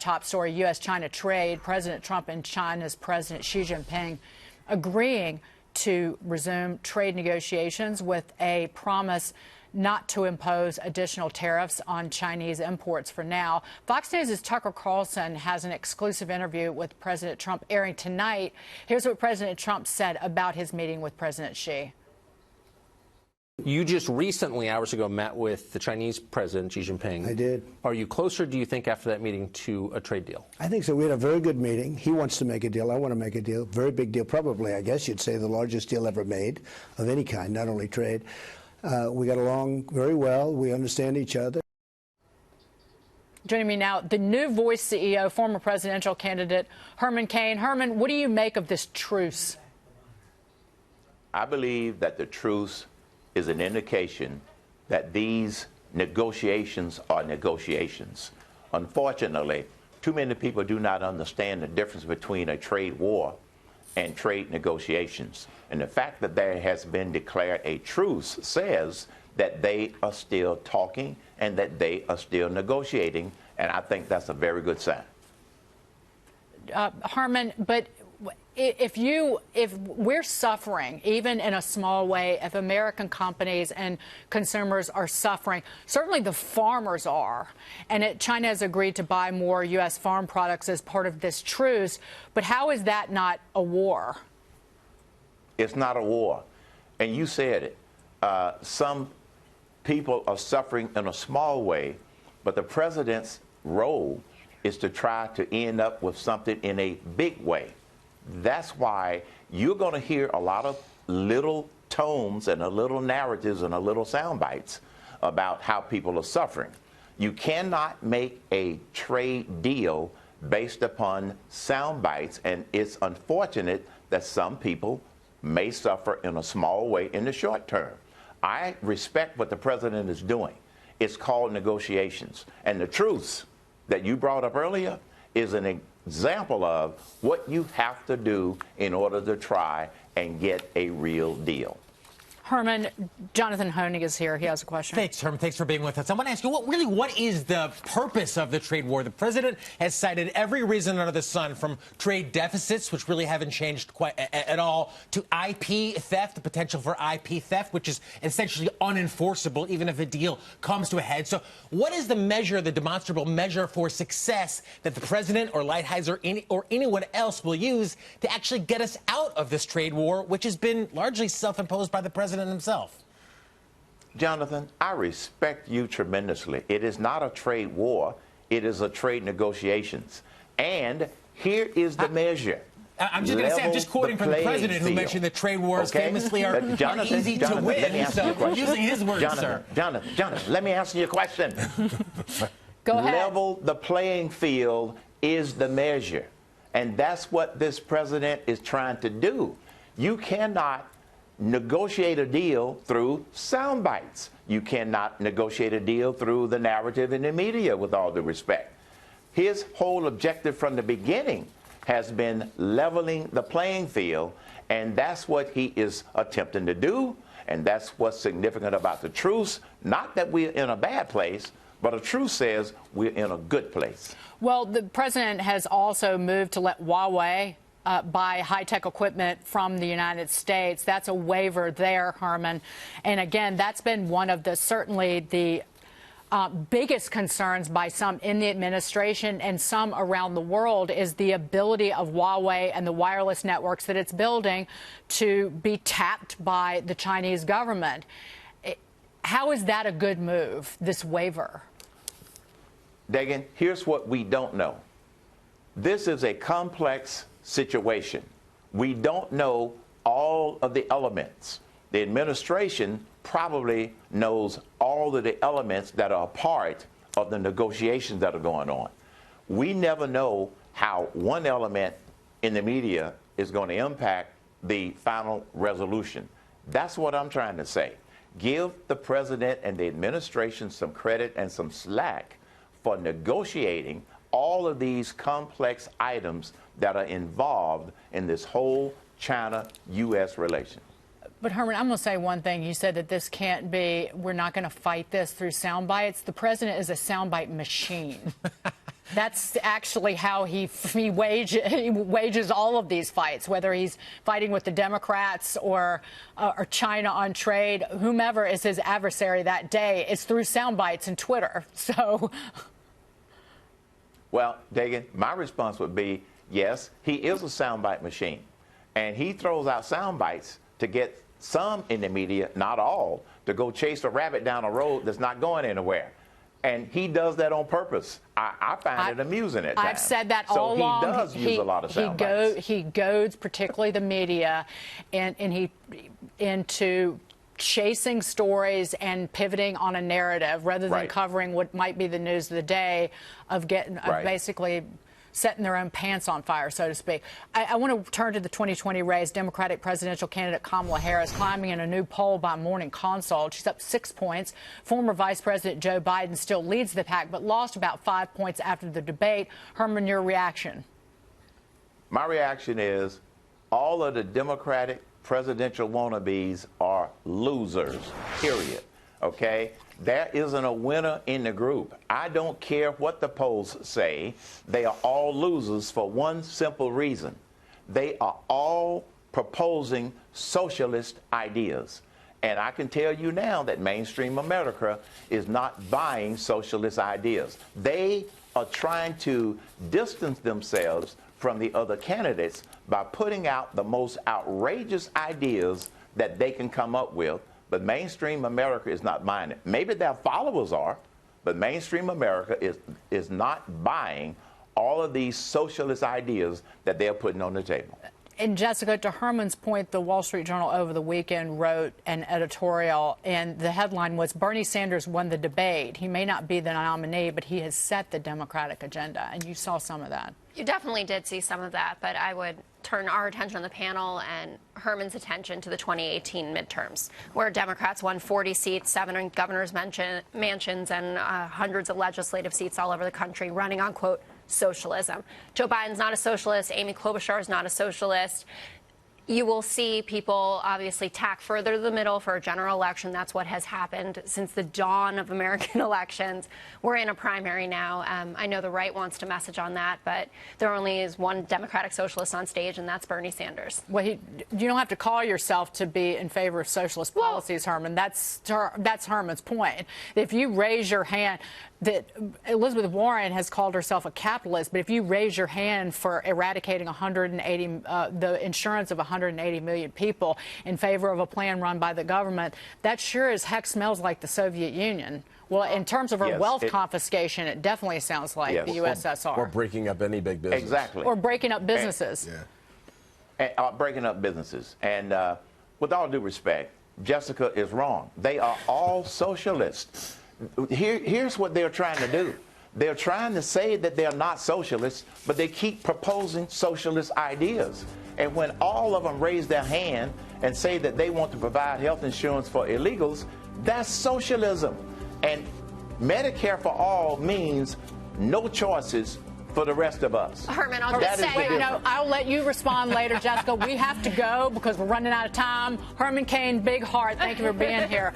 Top story, U.S.-China trade. President Trump and China's President Xi Jinping agreeing to resume trade negotiations with a promise not to impose additional tariffs on Chinese imports for now. Fox News' Tucker Carlson has an exclusive interview with President Trump airing tonight. Here's what President Trump said about his meeting with President Xi. You just recently, hours ago, met with the Chinese President, Xi Jinping. I did. Are you closer, do you think, after that meeting to a trade deal? I think so. We had a very good meeting. He wants to make a deal. I want to make a deal. Very big deal. Probably, I guess you'd say, the largest deal ever made of any kind, not only trade. We got along very well. We understand each other. Joining me now, the New Voice CEO, former presidential candidate Herman Cain. Herman, what do you make of this truce? I believe that the truce is an indication that these negotiations are negotiations. Unfortunately, too many people do not understand the difference between a trade war and trade negotiations. And the fact that there has been declared a truce says that they are still talking and that they are still negotiating, and I think that's a very good sign. Herman, but if we're suffering, even in a small way, if American companies and consumers are suffering, certainly the farmers are. And China has agreed to buy more U.S. farm products as part of this truce. But how is that not a war? It's not a war. And you said it. Some people are suffering in a small way, but the president's role is to try to end up with something in a big way. That's why you're going to hear a lot of little tones and a little narratives and a little sound bites about how people are suffering. You cannot make a trade deal based upon sound bites, and it's unfortunate that some people may suffer in a small way in the short term. I respect what the president is doing. It's called negotiations. And the truth that you brought up earlier is an example of what you have to do in order to try and get a real deal. Herman, Jonathan Hoenig is here. He has a question. Thanks, Herman. Thanks for being with us. I want to ask you, what is the purpose of the trade war? The president has cited every reason under the sun, from trade deficits, which really haven't changed quite at all, to IP theft, the potential for IP theft, which is essentially unenforceable even if a deal comes to a head. So what is the measure, the demonstrable measure for success that the president or Lighthizer or anyone else will use to actually get us out of this trade war, which has been largely self-imposed by the president himself? Jonathan, I respect you tremendously. It is not a trade war. It is a trade negotiations. And here is the measure. I'm just going to say, I'm just quoting from the president who mentioned that trade wars famously are easy to win. So using his words, sir. Jonathan, let me answer your question. Go ahead. Level the playing field is the measure. And that's what this president is trying to do. You cannot negotiate a deal through sound bites. You cannot negotiate a deal through the narrative in the media, with all due respect. His whole objective from the beginning has been leveling the playing field, and that's what he is attempting to do, and that's what's significant about the truce. Not that we're in a bad place, but a truce says we're in a good place. Well, the president has also moved to let Huawei buy high-tech equipment from the United States. That's a waiver there, Herman. And again, that's been one of certainly the biggest concerns by some in the administration and some around the world, is the ability of Huawei and the wireless networks that it's building to be tapped by the Chinese government. How is that a good move, this waiver? Dagan, here's what we don't know. This is a complex situation. We don't know all of the elements. The administration probably knows all of the elements that are a part of the negotiations that are going on. We never know how one element in the media is going to impact the final resolution. That's what I'm trying to say. Give the president and the administration some credit and some slack for negotiating all of these complex items that are involved in this whole China-U.S. relation. But, Herman, I'm going to say one thing. You said that this can't be, we're not going to fight this through sound bites. The president is a soundbite machine. That's actually how he wages all of these fights, whether he's fighting with the Democrats or China on trade. Whomever is his adversary that day, it's through sound bites and Twitter. So, well, Dagan, my response would be, yes, he is a soundbite machine. And he throws out sound bites to get some in the media, not all, to go chase a rabbit down a road that's not going anywhere. And he does that on purpose. I find it amusing at times. I've said that all along. So he does use a lot of sound bites. He goads particularly the media into chasing stories and pivoting on a narrative rather than covering what might be the news of the day, of basically setting their own pants on fire, so to speak. I want to turn to the 2020 race. Democratic presidential candidate Kamala Harris climbing in a new poll by Morning Consult. She's up 6 points. Former Vice President Joe Biden still leads the pack, but lost about 5 points after the debate. Herman, your reaction? My reaction is all of the Democratic presidential wannabes are losers, period. Okay? There isn't a winner in the group. I don't care what the polls say. They are all losers for one simple reason. They are all proposing socialist ideas. And I can tell you now that mainstream America is not buying socialist ideas. They are trying to distance themselves from the other candidates by putting out the most outrageous ideas that they can come up with. But mainstream America is not buying it. Maybe their followers are, but mainstream America is not buying all of these socialist ideas that they're putting on the table. And Jessica, to Herman's point, the Wall Street Journal over the weekend wrote an editorial, and the headline was, Bernie Sanders won the debate. He may not be the nominee, but he has set the Democratic agenda. And you saw some of that. You definitely did see some of that, but I would turn our attention on the panel and Herman's attention to the 2018 midterms, where Democrats won 40 seats, 7 governors' mansions, and hundreds of legislative seats all over the country, running on, quote, socialism. Joe Biden's not a socialist. Amy Klobuchar is not a socialist. You will see people obviously tack further to the middle for a general election. That's what has happened since the dawn of American elections. We're in a primary now. I know the right wants to message on that, but there only is one Democratic socialist on stage, and that's Bernie Sanders. Well, you don't have to call yourself to be in favor of socialist policies, Herman. That's Herman's point. If you raise your hand, that Elizabeth Warren has called herself a capitalist, but if you raise your hand for eradicating the insurance of 180 million people in favor of a plan run by the government, that sure as heck smells like the Soviet Union. Well, in terms of our wealth confiscation, it definitely sounds like the USSR. Or breaking up any big business. Exactly. Or breaking up businesses. Breaking up businesses. And with all due respect, Jessica is wrong. They are all socialists. Here's what they're trying to do. They're trying to say that they're not socialists, but they keep proposing socialist ideas. And when all of them raise their hand and say that they want to provide health insurance for illegals, that's socialism. And Medicare for all means no choices for the rest of us. Herman, I'll just say, I'll let you respond later, Jessica. We have to go because we're running out of time. Herman Cain, big heart, thank you for being here.